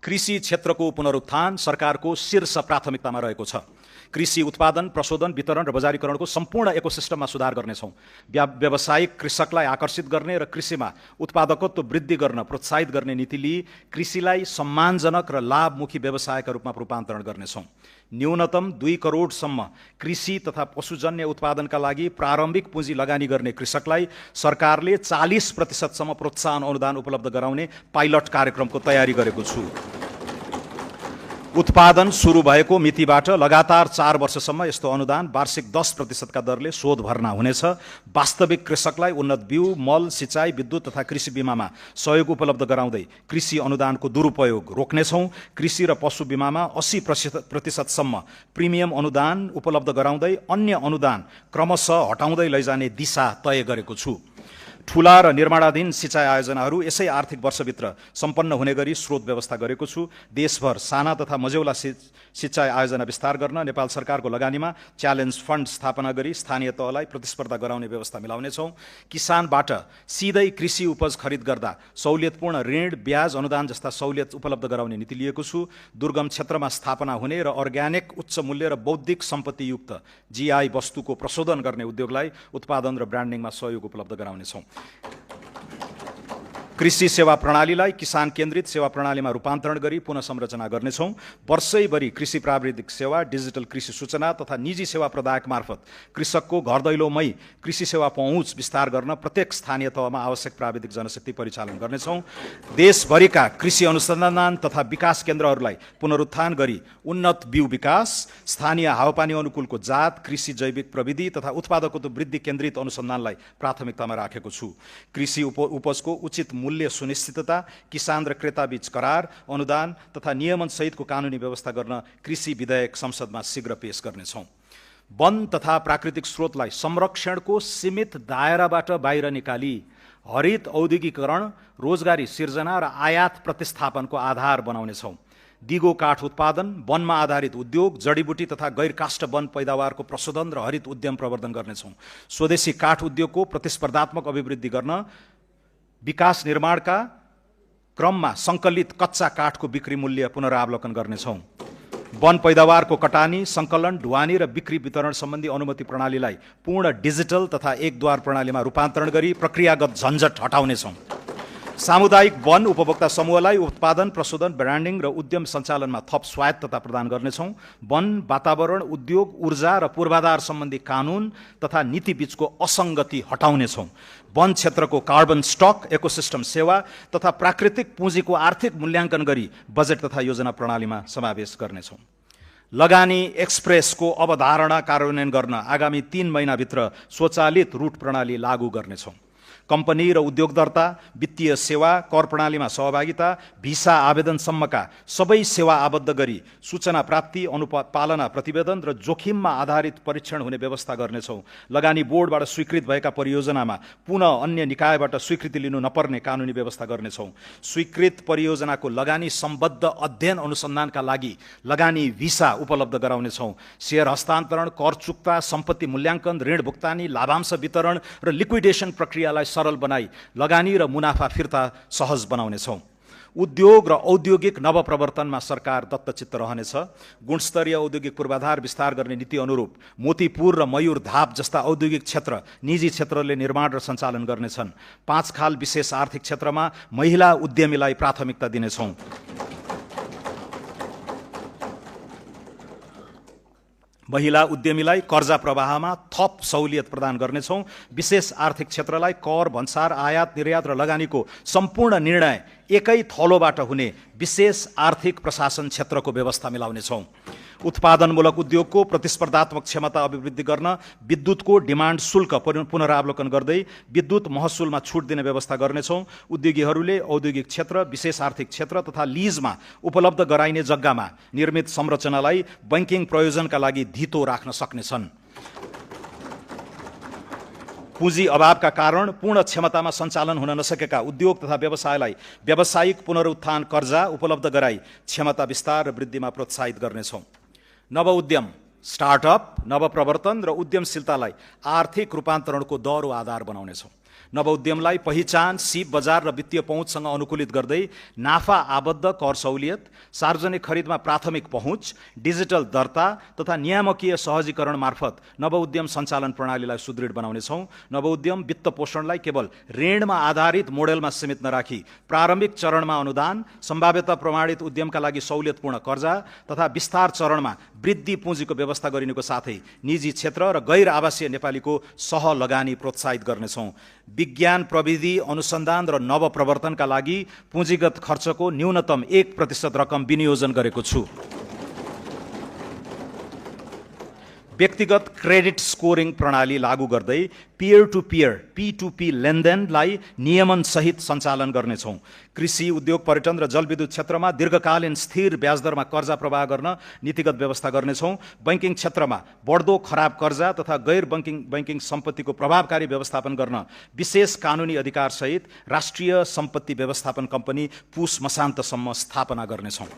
कृषि क्षेत्रको पुनरुत्थान सरकारको शीर्ष प्राथमिकतामा रहेको छ। कृषि उत्पादन, प्रशोधन, वितरण र बजारीकरणको सम्पूर्ण इकोसिस्टममा सुधार गर्नेछौँ। व्यावसायिक कृषकलाई आकर्षित गर्ने र कृषिमा उत्पादकत्व वृद्धि गर्न प्रोत्साहित गर्ने नीति लिई कृषिलाई सम्मानजनक र लाभमुखी व्यवसायका रूपमा रूपान्तरण गर्नेछौँ। न्यूनतम 2 करोडसम्म कृषि तथा पशुजन्य उत्पादनका लागि प्रारम्भिक पुँजी लगानी गर्ने कृषकलाई सरकारले 40% प्रोत्साहन अनुदान उपलब्ध गराउने पाइलट कार्यक्रमको तयारी गरेको छु। उत्पादन सुरु भएको मितिबाट लगातार 4 वर्षसम्म यस्तो अनुदान वार्षिक 10% दरले शोध भर्ना हुनेछ। वास्तविक कृषकलाई उन्नत बिउ, मल, सिँचाइ, विद्युत तथा कृषि बिमामा सहयोग उपलब्ध गराउँदै कृषि अनुदानको दुरुपयोग रोक्नेछौँ। कृषि र पशु बिमामा 80% प्रिमियम अनुदान उपलब्ध गराउँदै अन्य अनुदान क्रमशः हटाउँदै लैजाने दिशा तय गरेको छु। ठूला र निर्माणाधीन सिँचाइ आयोजनाहरू यसै आर्थिक वर्षभित्र सम्पन्न हुने गरी स्रोत व्यवस्था गरेको छु। देशभर साना तथा मझौला सिँचाइ आयोजना विस्तार गर्न नेपाल सरकारको लगानीमा च्यालेन्ज फन्ड स्थापना गरी स्थानीय तहलाई प्रतिस्पर्धा गराउने व्यवस्था मिलाउनेछौँ। किसानबाट सिधै कृषि उपज खरिद गर्दा सहुलियतपूर्ण ऋण, ब्याज, अनुदान जस्ता सहुलियत उपलब्ध गराउने नीति लिएको छु। दुर्गम क्षेत्रमा स्थापना हुने र अर्ग्यानिक, उच्च मूल्य र बौद्धिक सम्पत्तियुक्त जीआई वस्तुको प्रशोधन गर्ने उद्योगलाई उत्पादन र ब्रान्डिङमा सहयोग उपलब्ध गराउनेछौँ। कृषि सेवा प्रणालीलाई किसान केन्द्रित सेवा प्रणालीमा रूपान्तरण गरी पुनः संरचना गर्नेछौँ। वर्षैभरि कृषि प्राविधिक सेवा, डिजिटल कृषि सूचना तथा निजी सेवा प्रदायक मार्फत कृषकको घर दैलोमै कृषि सेवा पहुँच विस्तार गर्न प्रत्येक स्थानीय तहमा आवश्यक प्राविधिक जनशक्ति परिचालन गर्नेछौँ। देशभरिका कृषि अनुसन्धान तथा विकास केन्द्रहरूलाई पुनरुत्थान गरी उन्नत बिउ विकास, स्थानीय हावापानी अनुकूलको जात, कृषि जैविक प्रविधि तथा उत्पादकत्व वृद्धि केन्द्रित अनुसन्धानलाई प्राथमिकतामा राखेको छु। कृषि उपजको उचित मूल्य सुनिश्चितता, किसान र क्रेता बीच करार, अनुदान तथा नियमन सहितको कानुनी व्यवस्था गर्न कृषि विधेयक संसदमा शीघ्र पेश गर्नेछौँ। वन तथा प्राकृतिक स्रोतलाई संरक्षणको सीमित दायराबाट बाहिर निकाली हरित औद्योगिकरण, रोजगारी सिर्जना र आयात प्रतिस्थापनको आधार बनाउनेछौँ। दिगो काठ उत्पादन, वनमा आधारित उद्योग, जडीबुटी तथा गैर काष्ठ वन पैदावारको प्रशोधन र हरित उद्यम प्रवर्धन गर्नेछौँ। स्वदेशी काठ उद्योगको प्रतिस्पर्धात्मक अभिवृद्धि गर्न विकास निर्माणका क्रममा सङ्कलित कच्चा काठको बिक्री मूल्य पुनरावलोकन गर्नेछौँ। वन पैदावारको कटानी, सङ्कलन, ढुवानी र बिक्री वितरण सम्बन्धी अनुमति प्रणालीलाई पूर्ण डिजिटल तथा एकद्वार प्रणालीमा रूपान्तरण गरी प्रक्रियागत झन्झट हटाउनेछौँ। सामुदायिक वन उपभोक्ता समूहलाई उत्पादन, प्रशोधन, ब्रान्डिङ र उद्यम सञ्चालनमा थप स्वायत्तता प्रदान गर्नेछौँ। वन, वातावरण, उद्योग, ऊर्जा र पूर्वाधार सम्बन्धी कानुन तथा नीति बीचको असङ्गति हटाउनेछौँ। वन क्षेत्रको कार्बन स्टक, इकोसिस्टम सेवा तथा प्राकृतिक पुँजीको आर्थिक मूल्याङ्कन गरी बजेट तथा योजना प्रणालीमा समावेश गर्नेछौँ। लगानी एक्सप्रेसको अवधारणा कार्यान्वयन गर्न आगामी 3 महिनाभित्र स्वचालित रूट प्रणाली लागू गर्नेछौँ। कम्पनी र उद्योग दर्ता, वित्तीय सेवा, कर प्रणालीमा सहभागिता, भिसा आवेदनसम्मका सबै सेवा आबद्ध गरी सूचना प्राप्ति, अनुपालना प्रतिवेदन र जोखिममा आधारित परीक्षण हुने व्यवस्था गर्नेछौँ। लगानी बोर्डबाट स्वीकृत भएका परियोजनामा पुनः अन्य निकायबाट स्वीकृति लिनु नपर्ने कानुनी व्यवस्था गर्नेछौँ। स्वीकृत परियोजनाको लगानी सम्बद्ध अध्ययन अनुसन्धानका लागि लगानी भिसा उपलब्ध गराउनेछौँ। सेयर हस्तान्तरण, कर चुक्ता, सम्पत्ति मूल्याङ्कन, ऋण भुक्तानी, लाभांश वितरण र लिक्विडेसन प्रक्रियालाई सरल बनाई लगानी र मुनाफा फिर्ता सहज बनाउनेछौँ। उद्योग र औद्योगिक नवप्रवर्तनमा सरकार दत्तचित्त रहनेछ। गुणस्तरीय औद्योगिक पूर्वाधार विस्तार गर्ने नीति अनुरूप मोतीपुर र मयूरधाप जस्ता औद्योगिक क्षेत्र निजी क्षेत्रले निर्माण र सञ्चालन गर्नेछन्। 5 खाल विशेष आर्थिक क्षेत्रमा महिला उद्यमीलाई प्राथमिकता दिनेछौँ। महिला उद्यमीलाई कर्जा प्रवाहमा थप सहुलियत प्रदान गर्नेछौँ। विशेष आर्थिक क्षेत्रलाई कर, भन्सार, आयात, निर्यात र लगानीको सम्पूर्ण निर्णय एकै थलोबाट हुने विशेष आर्थिक प्रशासन क्षेत्रको व्यवस्था मिलाउनेछौँ। उत्पादनमूलक उद्योगको प्रतिस्पर्धात्मक क्षमता अभिवृद्धि गर्न विद्युतको डिमान्ड शुल्क पुनरावलोकन गर्दै विद्युत महसुलमा छुट दिने व्यवस्था गर्नेछौँ। उद्योगीहरूले औद्योगिक क्षेत्र, विशेष आर्थिक क्षेत्र तथा लिजमा उपलब्ध गराइने जग्गामा निर्मित संरचनालाई बैंकिङ प्रयोजनका लागि धितो राख्न सक्नेछन्। पुँजी अभावका कारण पूर्ण क्षमतामा सञ्चालन हुन नसकेका उद्योग तथा व्यवसायलाई व्यावसायिक पुनरुत्थान कर्जा उपलब्ध गराई क्षमता विस्तार र वृद्धिमा प्रोत्साहित गर्नेछौँ। नव उद्यम, स्टार्टअप, नवप्रवर्तन र उद्यमशीलतालाई आर्थिक रूपान्तरणको दह्रो आधार बनाउनेछौँ। नवउद्यमलाई पहिचान, सिप बजार र वित्तीय पहुँचसँग अनुकूलित गर्दै नाफा आबद्ध कर सहुलियत, सार्वजनिक खरिदमा प्राथमिक पहुँच, डिजिटल दर्ता तथा नियामकीय सहजीकरण मार्फत नवउद्यम सञ्चालन प्रणालीलाई सुदृढ बनाउनेछौँ। नवउद्यम वित्त पोषणलाई केवल ऋणमा आधारित मोडेलमा सीमित नराखी प्रारम्भिक चरणमा अनुदान, सम्भाव्यता प्रमाणित उद्यमका लागि सहुलियतपूर्ण कर्जा तथा विस्तार चरणमा वृद्धि पुँजीको व्यवस्था गरिनुको साथै निजी क्षेत्र र गैर आवासीय नेपालीको सहलगानी प्रोत्साहित गर्नेछौँ। विज्ञान, प्रविधि, अनुसन्धान र नवप्रवर्तनका लागि पुँजीगत खर्चको न्यूनतम 1% रकम विनियोजन गरेको छु। व्यक्तिगत क्रेडिट स्कोरिङ प्रणाली लागू गर्दै पियर टु पियर P2P लेनदेनलाई नियमनसहित सञ्चालन गर्नेछौँ। कृषि, उद्योग, पर्यटन र जलविद्युत क्षेत्रमा दीर्घकालीन स्थिर ब्याजदरमा कर्जा प्रवाह गर्न नीतिगत व्यवस्था गर्नेछौँ। बैंकिङ क्षेत्रमा बढ्दो खराब कर्जा तथा गैर बैंकिङ सम्पत्तिको प्रभावकारी व्यवस्थापन गर्न विशेष कानुनी अधिकारसहित राष्ट्रिय सम्पत्ति व्यवस्थापन कम्पनी पुस मसान्तसम्म स्थापना गर्नेछौँ।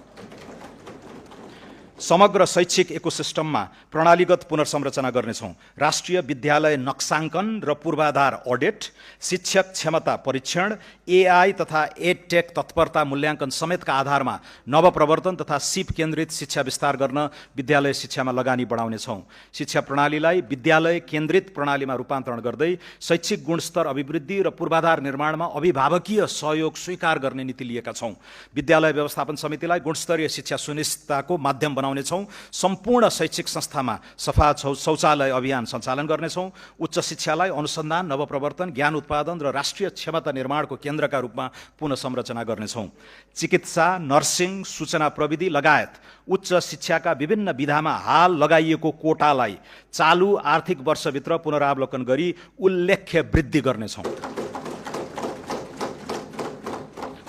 समग्र शैक्षिक इकोसिस्टममा प्रणालीगत पुनर्संरचना गर्नेछौँ। राष्ट्रिय विद्यालय नक्साङ्कन र पूर्वाधार अडिट, शिक्षक क्षमता परीक्षण, AI तथा एडटेक तत्परता मूल्याङ्कन समेतका आधारमा नवप्रवर्तन तथा सिप केन्द्रित शिक्षा विस्तार गर्न विद्यालय शिक्षामा लगानी बढाउनेछौँ। शिक्षा प्रणालीलाई विद्यालय केन्द्रित प्रणालीमा रूपान्तरण गर्दै शैक्षिक गुणस्तर अभिवृद्धि र पूर्वाधार निर्माणमा अभिभावकीय सहयोग स्वीकार गर्ने नीति लिएका छौँ। विद्यालय व्यवस्थापन समितिलाई गुणस्तरीय शिक्षा सुनिश्चितताको माध्यम बनाउनेछौँ। सम्पूर्ण शैक्षिक संस्थामा सफा शौचालय अभियान सञ्चालन गर्नेछौँ। उच्च शिक्षालाई अनुसन्धान, नवप्रवर्तन, ज्ञान उत्पादन र राष्ट्रिय क्षमता निर्माणको केन्द्रका रूपमा पुनः संरचना गर्नेछौँ। चिकित्सा, नर्सिङ, सूचना प्रविधि लगायत उच्च शिक्षाका विभिन्न विधामा हाल लगाइएको कोटालाई चालु आर्थिक वर्षभित्र पुनरावलोकन गरी उल्लेख्य वृद्धि गर्नेछौँ।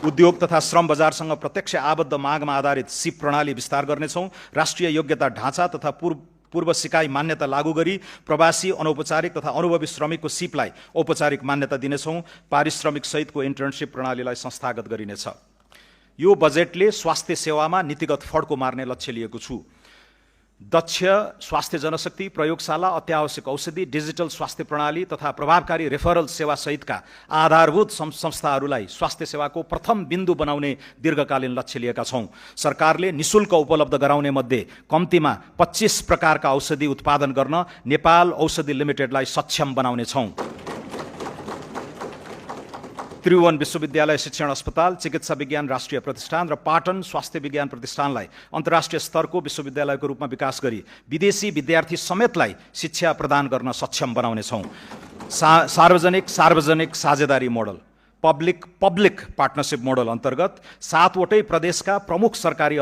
उद्योग तथा श्रम बजारसँग प्रत्यक्ष आबद्ध मागमा आधारित सिप प्रणाली विस्तार गर्नेछौँ। राष्ट्रिय योग्यता ढाँचा तथा पूर्व सिकाइ मान्यता लागू गरी प्रवासी, अनौपचारिक तथा अनुभवी श्रमिकको सिपलाई औपचारिक मान्यता दिनेछौँ। पारिश्रमिक सहितको इन्टर्नसिप प्रणालीलाई संस्थागत गरिनेछ। यो बजेटले स्वास्थ्य सेवामा नीतिगत फड्को मार्ने लक्ष्य लिएको छु। दक्ष स्वास्थ्य जनशक्ति, प्रयोगशाला, अत्यावश्यक औषधि, डिजिटल स्वास्थ्य प्रणाली तथा प्रभावकारी रेफरल सेवा सहितका आधारभूत संस्थाहरूलाई स्वास्थ्य सेवाको प्रथम बिन्दु बनाउने दीर्घकालीन लक्ष्य लिएका छौँ। सरकारले निशुल्क उपलब्ध गराउने मध्ये कम्तीमा 25 प्रकारका औषधि उत्पादन गर्न नेपाल औषधि लिमिटेडलाई सक्षम बनाउनेछौँ। त्रिभुवन विश्वविद्यालय शिक्षण अस्पताल, चिकित्सा विज्ञान राष्ट्रिय प्रतिष्ठान र पाटन स्वास्थ्य विज्ञान प्रतिष्ठानलाई अन्तर्राष्ट्रिय स्तरको विश्वविद्यालयको रूपमा विकास गरी विदेशी विद्यार्थी समेतलाई शिक्षा प्रदान गर्न सक्षम बनाउनेछौँ। सार्वजनिक साझेदारी मोडल, पब्लिक पार्टनरसिप मोडल अन्तर्गत 7वटै प्रदेशका प्रमुख सरकारी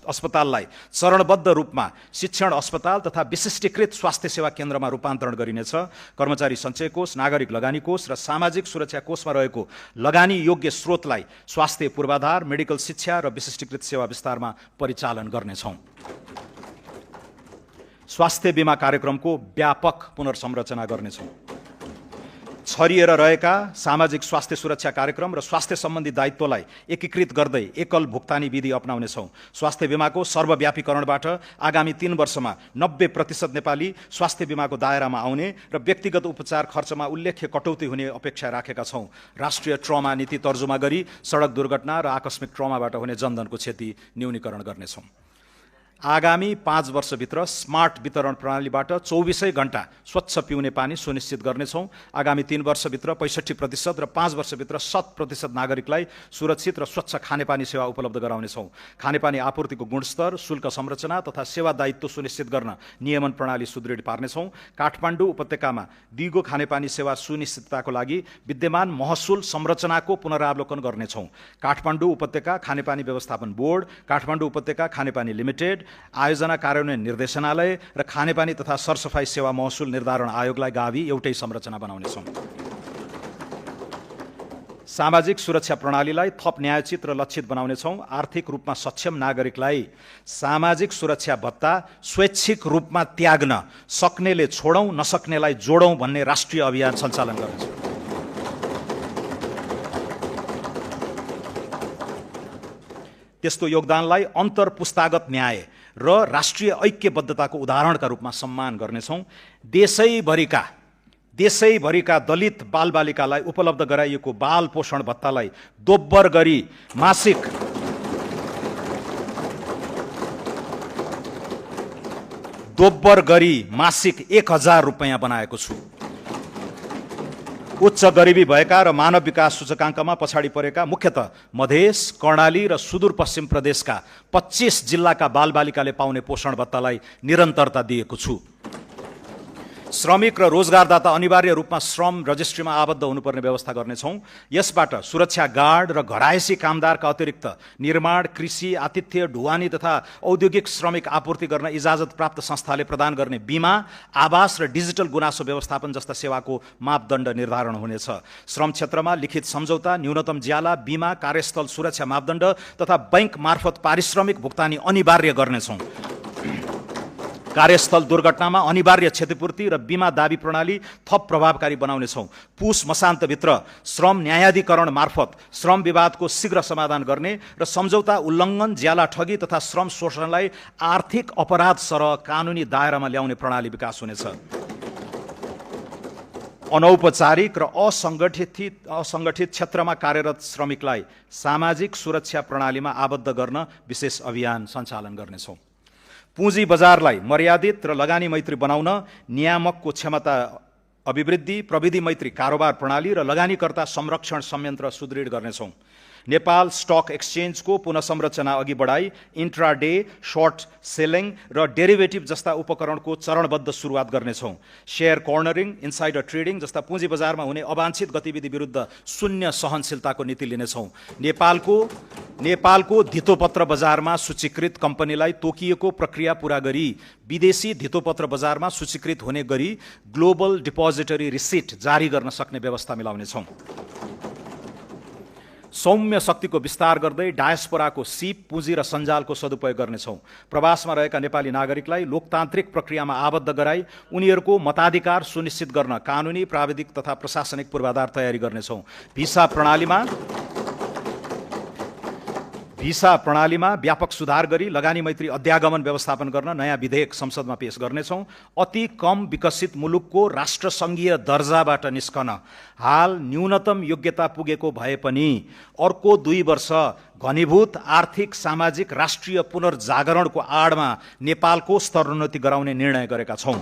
अस्पताललाई चरणबद्ध रूपमा शिक्षण अस्पताल तथा विशिष्टीकृत स्वास्थ्य सेवा केन्द्रमा रूपान्तरण गरिनेछ। कर्मचारी सञ्चय कोष, नागरिक लगानी कोष र सामाजिक सुरक्षा कोषमा रहेको लगानी योग्य स्रोतलाई स्वास्थ्य पूर्वाधार, मेडिकल शिक्षा र विशिष्टीकृत सेवा विस्तारमा परिचालन गर्नेछौँ। स्वास्थ्य बीमा कार्यक्रमको व्यापक पुनर्संरचना गर्नेछौँ। छरिएर रहेका सामाजिक स्वास्थ्य सुरक्षा कार्यक्रम र स्वास्थ्य सम्बन्धी दायित्वलाई एकीकृत गर्दै एकल भुक्तानी विधि अपनाउनेछौँ। स्वास्थ्य बीमाको सर्वव्यापीकरणबाट आगामी 3 वर्षमा 90% नेपाली स्वास्थ्य बीमाको दायरामा आउने र व्यक्तिगत उपचार खर्चमा उल्लेख्य कटौती हुने अपेक्षा राखेका छौँ। राष्ट्रिय ट्रमा नीति तर्जुमा गरी सडक दुर्घटना र आकस्मिक ट्रमाबाट हुने जनधनको क्षति न्यूनीकरण गर्नेछौँ। आगामी 5 वर्षभित्र स्मार्ट वितरण प्रणालीबाट 24 घण्टा स्वच्छ पिउने पानी सुनिश्चित गर्नेछौँ। आगामी 3 वर्षभित्र 65% र 5 वर्षभित्र 100% नागरिकलाई सुरक्षित र स्वच्छ खानेपानी सेवा उपलब्ध गराउनेछौँ। खानेपानी आपूर्तिको गुणस्तर, शुल्क संरचना तथा सेवा दायित्व सुनिश्चित गर्न नियमन प्रणाली सुदृढ पार्नेछौँ। काठमाडौँ उपत्यकामा दिगो खानेपानी सेवा सुनिश्चितताको लागि विद्यमान महसुल संरचनाको पुनरावलोकन गर्नेछौँ। काठमाडौँ उपत्यका खानेपानी व्यवस्थापन बोर्ड, काठमाडौँ उपत्यका खानेपानी लिमिटेड, आयोजना कार्यान्वयन निर्देशनालय र खानेपानी तथा सरसफाई सेवा महसुल निर्धारण आयोगलाई गाभी एउटै संरचना बनाउनेछौँ। सामाजिक सुरक्षा प्रणालीलाई थप न्यायोचित र लक्षित बनाउनेछौँ। आर्थिक रूपमा सक्षम नागरिकलाई सामाजिक सुरक्षा भत्ता स्वैच्छिक रूपमा त्याग्न सक्नेले छोडौँ, नसक्नेलाई जोडौँ भन्ने राष्ट्रिय अभियान सञ्चालन गर्नेछौँ। त्यस्तो योगदानलाई अन्तर्पुस्तागत न्याय र राष्ट्रिय ऐक्यबद्धताको उदाहरणका रूपमा सम्मान गर्नेछौँ। देशैभरिका दलित बालबालिकालाई उपलब्ध गराइएको बाल पोषण भत्तालाई दोब्बर गरी मासिक दोब्बर गरी मासिक 1000 रुपैयाँ बनाएको छु। उच्च गरिबी भएका र मानव विकास सूचकाङ्कमा पछाडि परेका मुख्यतः मधेस, कर्णाली र सुदूरपश्चिम प्रदेशका 25 जिल्लाका बालबालिकाले पाउने पोषण भत्तालाई निरन्तरता दिएको छु। श्रमिक र रोजगारदाता अनिवार्य रूपमा श्रम रजिस्ट्रीमा आबद्ध हुनुपर्ने व्यवस्था गर्नेछौँ। यसबाट सुरक्षा गार्ड र घरायसी कामदारका अतिरिक्त निर्माण, कृषि, आतिथ्य, ढुवानी तथा औद्योगिक श्रमिक आपूर्ति गर्न इजाजत प्राप्त संस्थाले प्रदान गर्ने बिमा, आवास र डिजिटल गुनासो व्यवस्थापन जस्ता सेवाको मापदण्ड निर्धारण हुनेछ। श्रम क्षेत्रमा लिखित सम्झौता, न्यूनतम ज्याला, बिमा, कार्यस्थल सुरक्षा मापदण्ड तथा बैंक मार्फत पारिश्रमिक भुक्तानी अनिवार्य गर्नेछौँ। कार्यस्थल दुर्घटनामा अनिवार्य क्षतिपूर्ति र बिमा दाबी प्रणाली थप प्रभावकारी बनाउनेछौँ। पुस मसान्तभित्र श्रम न्यायाधिकरण मार्फत श्रम विवादको शीघ्र समाधान गर्ने र सम्झौता उल्लङ्घन, ज्याला ठगी तथा श्रम शोषणलाई आर्थिक अपराध सरह कानुनी दायरामा ल्याउने प्रणाली विकास हुनेछ। अनौपचारिक र असङ्गठित क्षेत्रमा कार्यरत श्रमिकलाई सामाजिक सुरक्षा प्रणालीमा आबद्ध गर्न विशेष अभियान सञ्चालन गर्नेछौँ। पुँजी बजारलाई मर्यादित र लगानी मैत्री बनाउन नियामकको क्षमता अभिवृद्धि, प्रविधि मैत्री कारोबार प्रणाली र लगानीकर्ता संरक्षण संयन्त्र सुदृढ गर्नेछौँ। नेपाल स्टक एक्सचेन्जको पुनःसंरचना अघि बढाई इन्ट्राडे, सर्ट सेलिङ र डेरिभेटिभ जस्ता उपकरणको चरणबद्ध सुरुवात गर्नेछौँ। शेयर कर्नरिङ, इन्साइडर ट्रेडिङ जस्ता पुँजी बजारमा हुने अवांछित गतिविधि विरुद्ध शून्य सहनशीलताको नीति लिनेछौँ। नेपालको धितोपत्र बजारमा सूचीकृत कम्पनीलाई तोकिएको प्रक्रिया पूरा गरी विदेशी धितोपत्र बजारमा सूचीकृत हुने गरी ग्लोबल डिपोजिटरी रिसिट जारी गर्न सक्ने व्यवस्था मिलाउनेछौँ। सौम्य शक्तिको विस्तार गर्दै डायस्पोराको सिप, पुँजी र सञ्जालको सदुपयोग गर्नेछौँ। प्रवासमा रहेका नेपाली नागरिकलाई लोकतान्त्रिक प्रक्रियामा आबद्ध गराई उनीहरूको मताधिकार सुनिश्चित गर्न कानुनी, प्राविधिक तथा प्रशासनिक पूर्वाधार तयारी गर्नेछौँ। भिसा प्रणालीमा व्यापक सुधार गरी लगानी मैत्री अध्यागमन व्यवस्थापन गर्न नयाँ विधेयक संसदमा पेश गर्नेछौँ। अति कम विकसित मुलुकको राष्ट्रसङ्घीय दर्जाबाट निस्कन हाल न्यूनतम योग्यता पुगेको भए पनि अर्को 2 वर्ष घनीभूत आर्थिक, सामाजिक, राष्ट्रिय पुनर्जागरणको आडमा नेपालको स्तरोन्नति गराउने निर्णय गरेका छौँ।